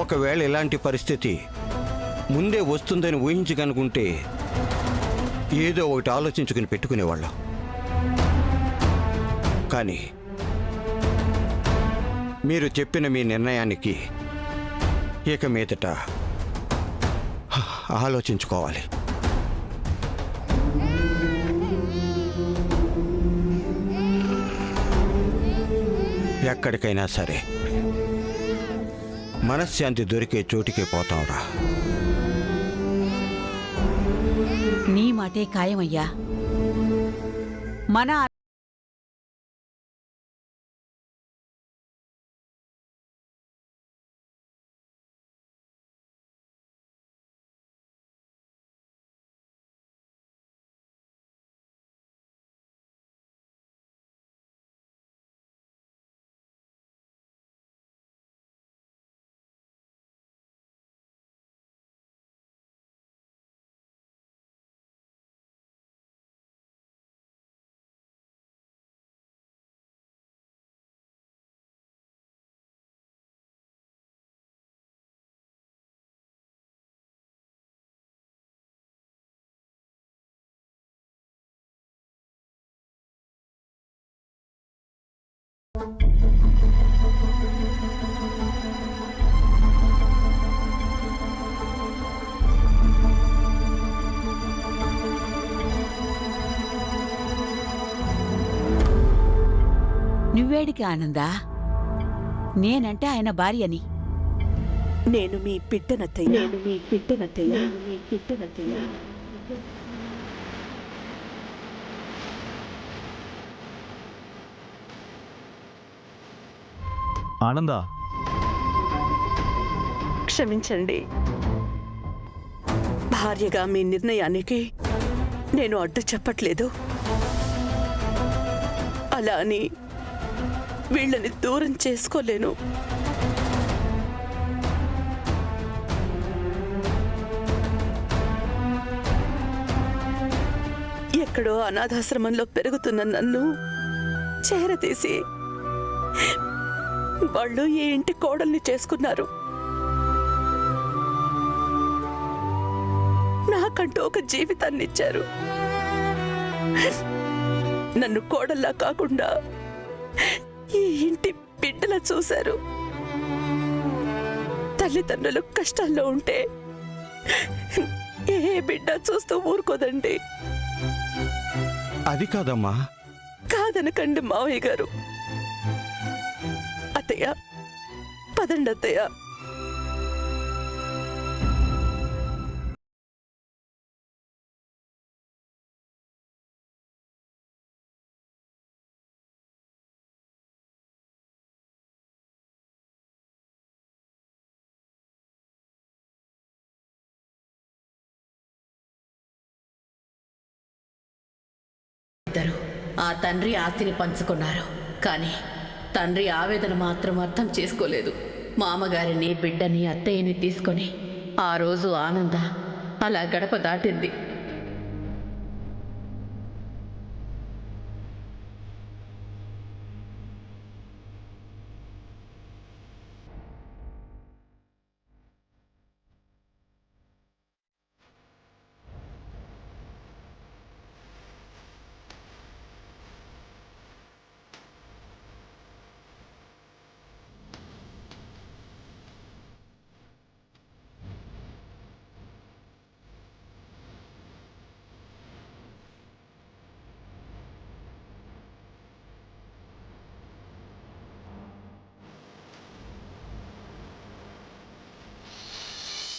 ఒకవేళ ఇలాంటి పరిస్థితి ముందే వస్తుందని ఊహించగనుకుంటే ఏదో ఒకటి ఆలోచించుకుని పెట్టుకునేవాళ్ళం. కానీ మీరు చెప్పిన మీ నిర్ణయానికి ఇక మీదట ఆలోచించుకోవాలి. ఎక్కడికైనా సరే మనశ్శాంతి దొరికే చోటికే పోతాంరా. నీ మాటే ఖాయమయ్యా. మన నువ్వేడికి ఆనందా? నేనంటే ఆయన భార్యని. నేను మీ పిట్టనత్తయ్య. ఆనందా, క్షమించండి. భార్యగా మీ నిర్ణయానికి నేను అడ్డు చెప్పట్లేదు. అలా అని వీళ్ళని దూరం చేసుకోలేను. ఎక్కడో అనాథాశ్రమంలో పెరుగుతున్న నన్ను చేరతీసి వాళ్ళు ఈ ఇంటి కోడల్ని చేసుకున్నారు. నాకంటూ ఒక జీవితాన్ని ఇచ్చారు. నన్ను కోడల్లా కాకుండా ఈ ఇంటి బిడ్డలా చూశారు. తల్లిదండ్రులు కష్టాల్లో ఉంటే ఏ బిడ్డ చూస్తూ ఊరుకోదండి. అది కాదమ్మా. కాదనకండి మావయ్య గారు. అత్తయ్య, పదండి అత్తయ్య. ఆ తండ్రి ఆస్తిని పంచుకున్నారు. కానీ తండ్రి ఆవేదన మాత్రం అర్థం చేసుకోలేదు. మామగారిని, బిడ్డని, అత్తయ్యని తీసుకొని ఆ రోజు ఆనంద అలా గడప దాటింది.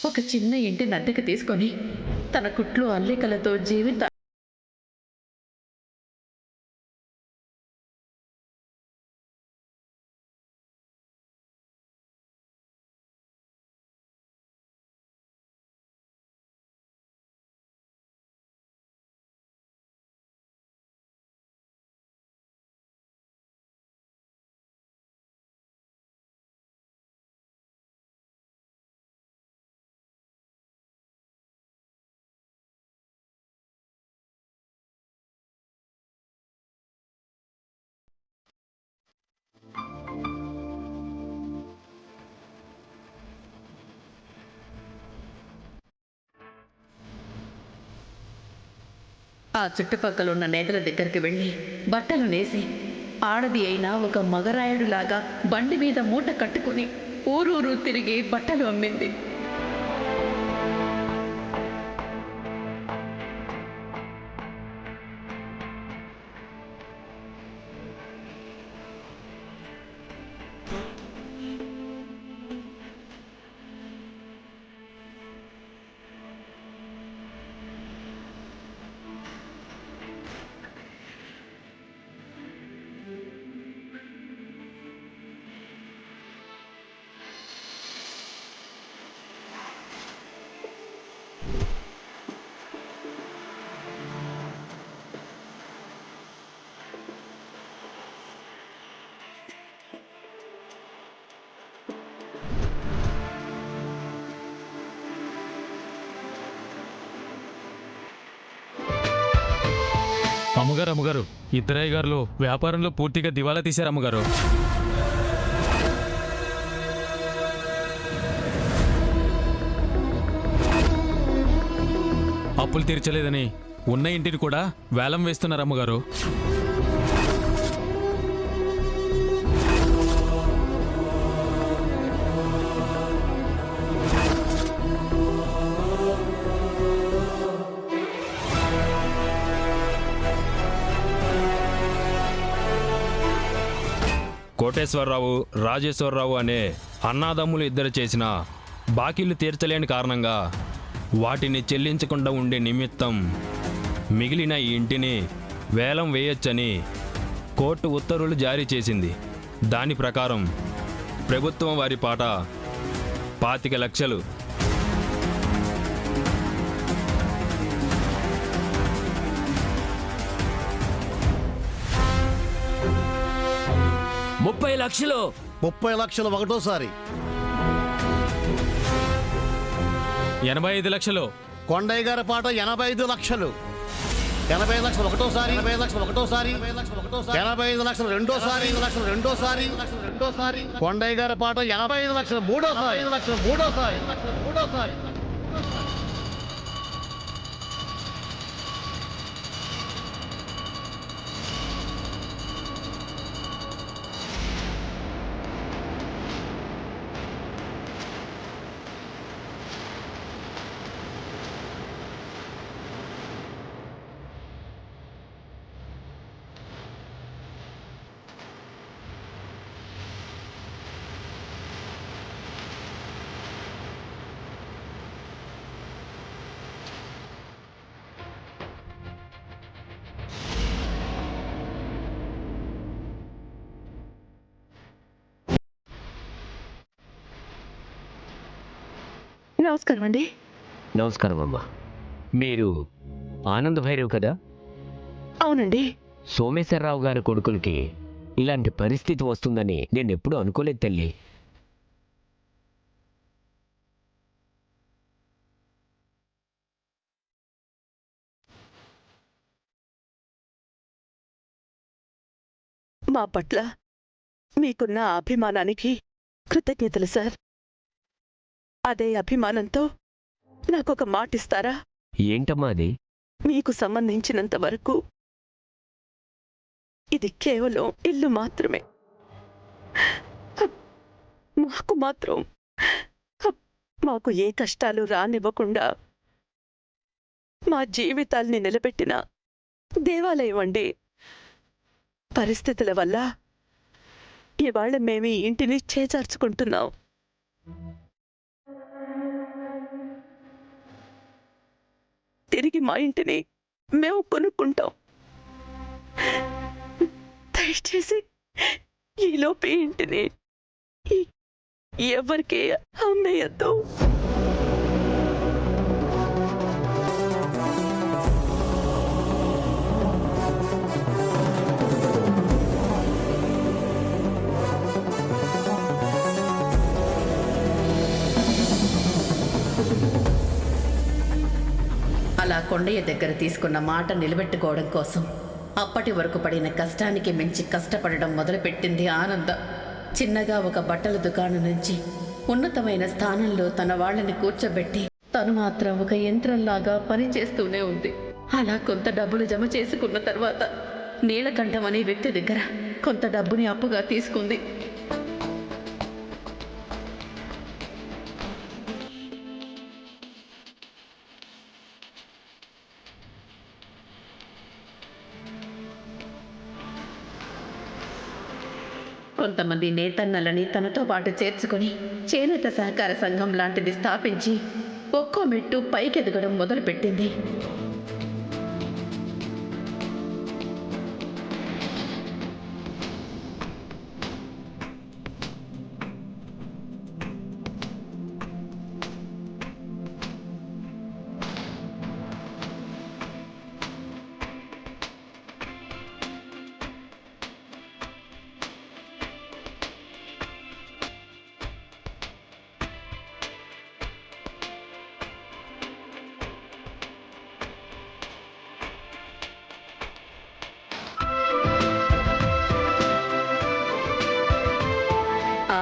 ఒక చిన్న ఇంటిని అద్దెకు తీసుకొని తన కుట్లు అల్లికలతో జీవిత ఆ చుట్టుపక్కల ఉన్న నేతల దగ్గరికి వెళ్ళి బట్టలు నేసి ఆడది అయినా ఒక మగరాయుడులాగా బండి మీద మూట కట్టుకుని ఊరూరు తిరిగి బట్టలు అమ్మింది. అమ్మగారు ఇద్దరయ్య గారు వ్యాపారంలో పూర్తిగా దివాలా తీశారు అమ్మగారు. అప్పులు తీర్చలేదని ఉన్న ఇంటిని కూడా వేలం వేస్తున్నారు అమ్మగారు. కోటేశ్వరరావు, రాజేశ్వరరావు అనే అన్నాదమ్ములు ఇద్దరు చేసిన బాకీలు తీర్చలేని కారణంగా వాటిని చెల్లించకుండా ఉండే నిమిత్తం మిగిలిన ఈ ఇంటిని వేలం వేయొచ్చని కోర్టు ఉత్తర్వులు జారీ చేసింది. దాని ప్రకారం ప్రభుత్వం వారి పాట 25 లక్షలు. ముప్పై లక్షలు 30 లక్షలు ఒకటోసారి, 85 లక్షలు. కొండయ్య గారి పాట 85 లక్షలు, 80 లక్షలు ఒకటోసారి, 80 లక్షలు ఒకటోసారి, 85 లక్షలు రెండోసారి, 5 లక్షలు రెండోసారి, కొండయ్య గారి పాట 85 లక్షలు మూడోసారి. నమస్కారం అండి. నమస్కారం అమ్మా. మీరు ఆనంద్ భైరవ్ కదా? అవునండి. సోమేశ్వరరావు గారి కొడుకులకి ఇలాంటి పరిస్థితి వస్తుందని నేను ఎప్పుడూ అనుకోలేదు తల్లి. మా పట్ల మీకున్న అభిమానానికి కృతజ్ఞతలు సార్. అదే అభిమానంతో నాకొక మాటిస్తారా? ఏంటమ్మా అది? మీకు సంబంధించినంత వరకు ఇది కేవలం ఇల్లు మాత్రమే. మాకు ఏ కష్టాలు రానివ్వకుండా మా జీవితాల్ని నిలబెట్టిన దేవాలయం అండి. పరిస్థితుల వల్ల ఇవాళ మేము ఈ ఇంటిని చేజార్చుకుంటున్నాం. తిరిగి మా ఇంటిని మేము కొనుక్కుంటాం. దయచేసి ఈలోపు ఇంటిని ఎవరికి అమ్మేయద్దు. అలా కొండయ్య దగ్గర తీసుకున్న మాట నిలబెట్టుకోవడం కోసం అప్పటి వరకు పడిన కష్టానికి మించి కష్టపడడం మొదలుపెట్టింది ఆనంద. చిన్నగా ఒక బట్టల దుకాణం నుంచి ఉన్నతమైన స్థానంలో తన వాళ్ళని కూర్చోబెట్టి తను మాత్రం ఒక యంత్రంలాగా పనిచేస్తూనే ఉంది. అలా కొంత డబ్బులు జమ చేసుకున్న తర్వాత నీలకంఠం అనే వ్యక్తి దగ్గర కొంత డబ్బుని అప్పుగా తీసుకుంది. కొంతమంది నేతన్నలని తనతో పాటు చేర్చుకొని చేనేత సహకార సంఘం లాంటిది స్థాపించి ఒక్కో మెట్టు పైకెదగడం మొదలుపెట్టింది.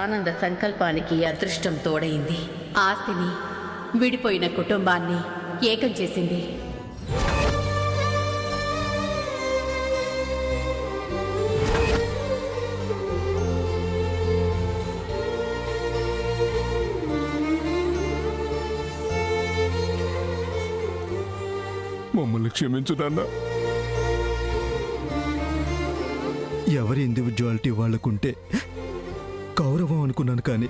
ఆనంద సంకల్పానికి అదృష్టం తోడైంది. ఆస్తిని, విడిపోయిన కుటుంబాన్ని ఏకం చేసింది. మమ్మల్ని క్షమించు నాన్న. ఎవరి ఇండివిజువాలిటీ వాళ్ళకుంటే గౌరవం అనుకున్నాను, కానీ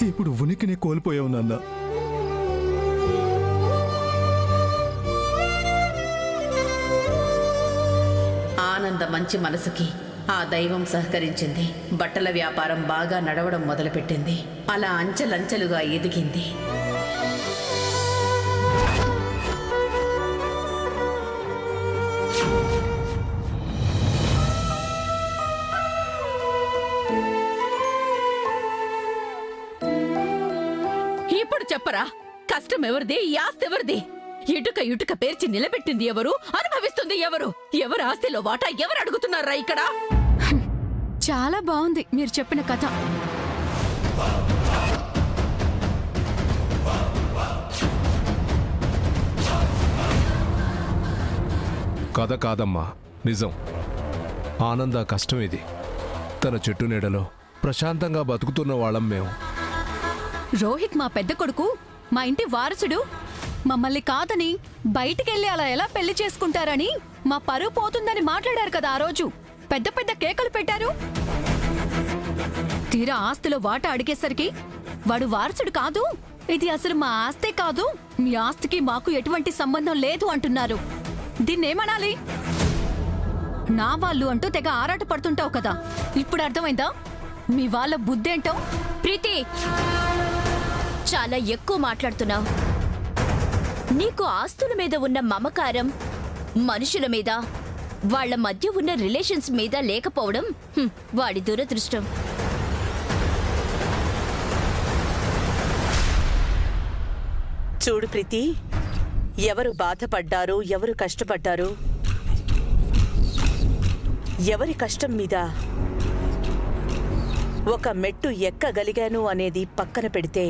ఇప్పుడు ఉనికినే కోల్పోయావు నాన్న. ఆనంద మంచి మనసుకి ఆ దైవం సహకరించింది. బట్టల వ్యాపారం బాగా నడవడం మొదలుపెట్టింది. అలా అంచెలంచెలుగా ఎదిగింది. ఇప్పుడు చెప్పరా, కష్టం ఎవరిది, ఈ ఆస్తి ఎవరిది? ఇటుక ఇటుక పేర్చి నిలబెట్టింది ఎవరు, అనుభవిస్తుంది ఎవరు? ఎవరు ఆస్తిలో వాటా ఎవరు అడుగుతున్నారా ఇక్కడ? చాలా బాగుంది మీరు చెప్పిన కథ. కథ కాదమ్మా, నిజం. ఆనంద కష్టం ఇది. తన చెట్టు నీడలో ప్రశాంతంగా బతుకుతున్న వాళ్ళం మేము. రోహిత్ మా పెద్ద కొడుకు, మా ఇంటి వారసుడు. మమ్మల్ని కాదని బయటికెళ్ళి అలా ఎలా పెళ్లి చేసుకుంటారని మా పరువు పోతుందని మాట్లాడారు కదా ఆ రోజు. పెద్ద పెద్ద కేకలు పెట్టారు. తీరా ఆస్తిలో వాటా అడిగేసరికి వాడు వారసుడు కాదు, ఇది అసలు మా ఆస్తే కాదు, మీ ఆస్తికి మాకు ఎటువంటి సంబంధం లేదు అంటున్నారు. దీన్నేమనాలి? నా వాళ్ళు అంటూ తెగ ఆరాట పడుతుంటావు కదా, ఇప్పుడు అర్థమైందా మీ వాళ్ళ బుద్ధేంటో? ప్రీతి, చాలా ఎక్కువ మాట్లాడుతున్నావు. నీకు ఆస్తుల మీద ఉన్న మమకారం మనుషుల మీద, వాళ్ల మధ్య ఉన్న రిలేషన్స్ మీద లేకపోవడం వాడి దురదృష్టం. చూడు ప్రీతి, ఎవరు బాధపడ్డారు, ఎవరు కష్టపడ్డారు, ఎవరి కష్టం మీద ఒక మెట్టు ఎక్కగలిగాను అనేది పక్కన పెడితే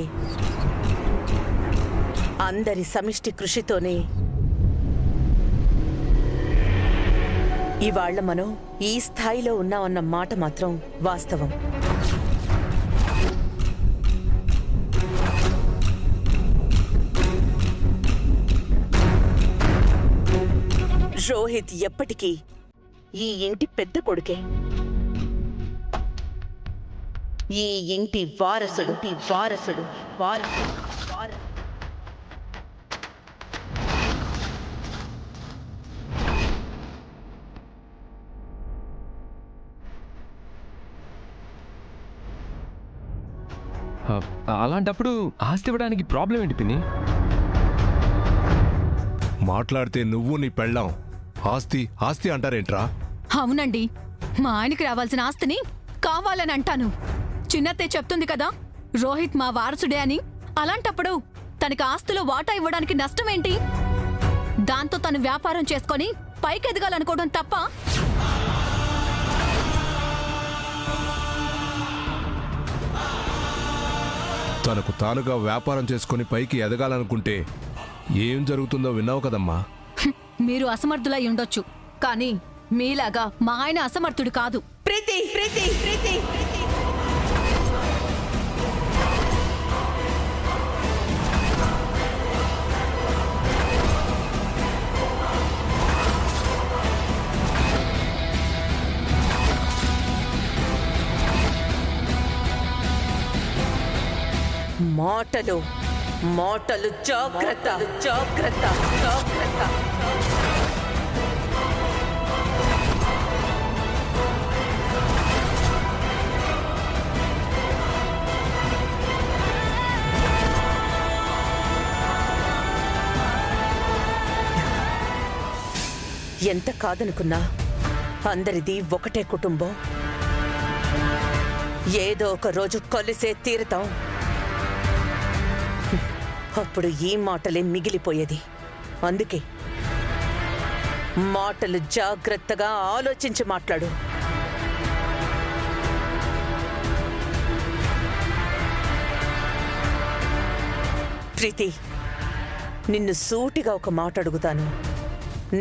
అందరి సమిష్టి కృషితోనే ఇవాళ్ల మనం ఈ స్థాయిలో ఉన్నామన్న మాట మాత్రం వాస్తవం. రోహిత్ ఎప్పటికీ ఈ ఇంటి పెద్ద కొడుకే, ఈ ఇంటి వారసుడు. వారసుడు వారసుడు వారసుడు. అలాంటప్పుడు ఆస్తి ఇవ్వడానికి ప్రాబ్లం ఏంటి పిన్ని? మాట్లాడితే నువ్వు నీ పెళ్ళాం ఆస్తి ఆస్తి అంటారేంట్రా? అవునండి, మా ఆయనకి రావాల్సిన ఆస్తిని కావాలని అంటాను. చిన్నత్తే చెప్తుంది కదా రోహిత్ మా వారసుడే అని. అలాంటప్పుడు తనకి ఆస్తిలో వాటా ఇవ్వడానికి నష్టం ఏంటి? దాంతో తను వ్యాపారం చేసుకొని పైకెదగాలనుకోవడం తప్ప? తనకు తానుగా వ్యాపారం చేసుకుని పైకి ఎదగాలనుకుంటే ఏం జరుగుతుందో విన్నావు కదమ్మా. మీరు అసమర్థులై ఉండొచ్చు, కానీ మీలాగా మా ఆయన అసమర్థుడు కాదు. ప్రీతి ప్రీతి ప్రీతి మాటలు మాటలు జాగ్రత్త జాగ్రత్త జాగ్రత్త. ఎంత కాదనుకున్నా అందరిది ఒకటే కుటుంబం. ఏదో ఒక రోజు కలిసే తీరుతాం. అప్పుడు ఈ మాటలే మిగిలిపోయేది. అందుకే మాటలు జాగ్రత్తగా ఆలోచించి మాట్లాడు. ప్రీతి, నిన్ను సూటిగా ఒక మాట అడుగుతాను.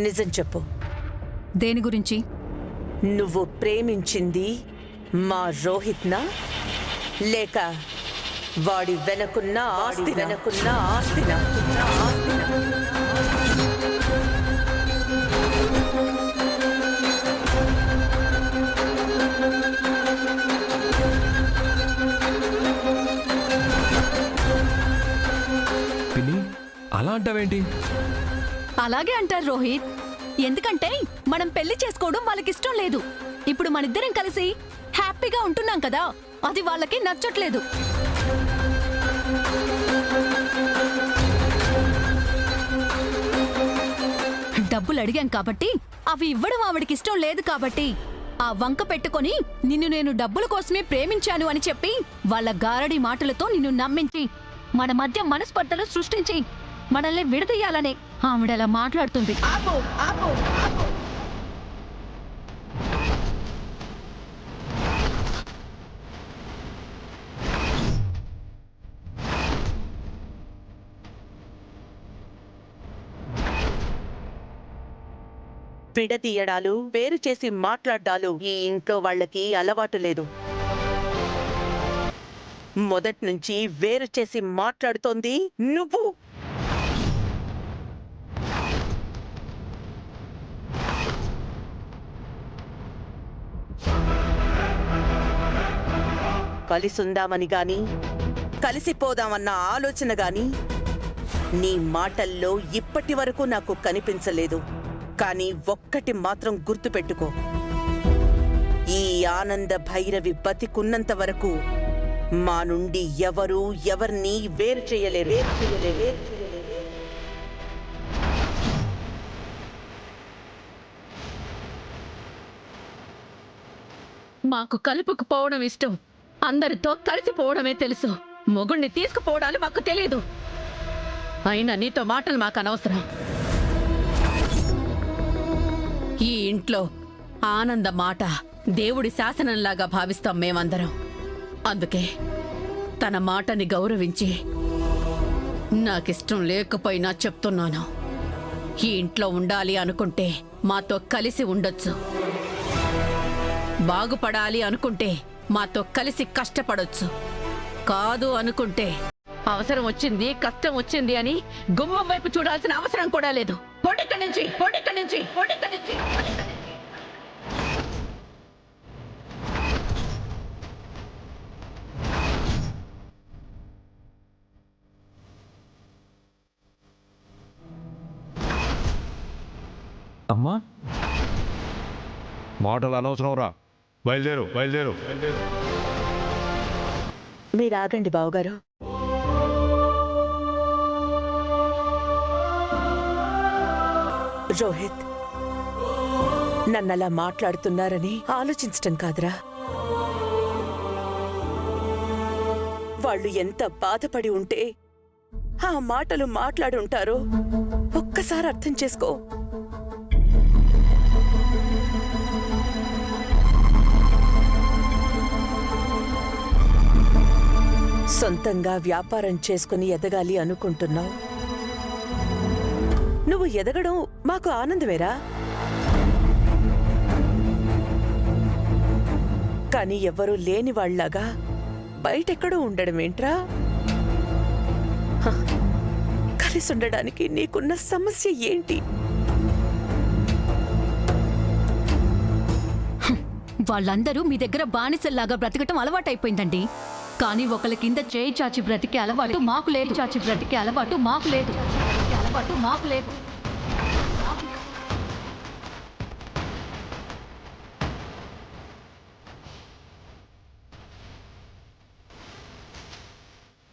నిజం చెప్పు. దేని గురించి? నువ్వు ప్రేమించింది మా రోహిత్నా, లేక వాడి వెనకున్న ఆస్తినా? పిన్ని, అలా అంటావేంటి? అలాగే అంటారు రోహిత్. ఎందుకంటే మనం పెళ్లి చేసుకోవడం వాళ్ళకిష్టం లేదు. ఇప్పుడు మనిద్దరం కలిసి హ్యాపీగా ఉంటున్నాం కదా, అది వాళ్ళకి నచ్చట్లేదు. డబ్బులు అడిగాం కాబట్టి, అవి ఇవ్వడం ఆవిడకి ఇష్టం లేదు కాబట్టి, ఆ వంక పెట్టుకొని నిన్ను నేను డబ్బుల కోసమే ప్రేమించాను అని చెప్పి వాళ్ళ గారడి మాటలతో నిన్ను నమ్మించి మన మధ్య మనస్పర్ధలు సృష్టించి మనల్ని విడదీయాలనే ఆవిడలా మాట్లాడుతుంది. విడదీయడాలు, వేరు చేసి మాట్లాడ్డాలు ఈ ఇంట్లో వాళ్ళకి అలవాటు లేదు. మొదటి నుంచి వేరు చేసి మాట్లాడుతోంది నువ్వు. కలిసుందామని గాని, కలిసిపోదామన్న ఆలోచన గాని నీ మాటల్లో ఇప్పటి వరకు నాకు కనిపించలేదు. కానీ ఒక్కటి మాత్రం గుర్తుపెట్టుకో, ఈ ఆనంద భైరవి బతికున్నంత వరకు మా నుండి ఎవరూ ఎవరిని వేరు చేయలేరు. మాకు కలుపుకుపోవడం ఇష్టం, అందరితో కలిసిపోవడమే తెలుసు. మొగుణ్ణి తీసుకుపోవడాలు మాకు తెలియదు. అయినా నీతో మాటలు మాకు అనవసరం. ఈ ఇంట్లో ఆనంద మాట దేవుడి శాసనంలాగా భావిస్తాం మేమందరం. అందుకే తన మాటని గౌరవించి నాకిష్టం లేకపోయినా చెప్తున్నాను, ఈ ఇంట్లో ఉండాలి అనుకుంటే మాతో కలిసి ఉండొచ్చు, బాగుపడాలి అనుకుంటే మాతో కలిసి కష్టపడొచ్చు. కాదు అనుకుంటే అవసరం వచ్చింది, కష్టం వచ్చింది అని గుమ్మం వైపు చూడాల్సిన అవసరం కూడా లేదు. పొడిక్కడి నుంచి, పొడిక్కడి నుంచి, పొడిక్కడి నుంచి. అమ్మా, మాటలు అనవసరం రా. బయలుదేరు బయలుదేరు బయలుదేరు. మీరు ఆగండి బావగారు. రోహిత్, నన్నలా మాట్లాడుతున్నారని ఆలోచించటం కాదురా. వాళ్ళు ఎంత బాధపడి ఉంటే ఆ మాటలు మాట్లాడుంటారో ఒక్కసారి అర్థం చేసుకో. సొంతంగా వ్యాపారం చేసుకుని ఎదగాలి అనుకుంటున్నావు. నువ్వు ఎదగడం మాకు ఆనందమేరా. కానీ ఎవ్వరూ లేని వాళ్ళలాగా బయటెక్కడో ఉండడమేంట్రా? కలిసి ఉండడానికి నీకున్న సమస్య ఏంటి? వాళ్ళందరూ మీ దగ్గర బానిసల్లాగా బ్రతకటం అలవాటైపోయిందండి. కానీ ఒకళ్ళ కింద చేయి చాచి బ్రతికే అలవాటు మాకు లేదు. చాచి బ్రతికే అలవాటు మాకు లేదు.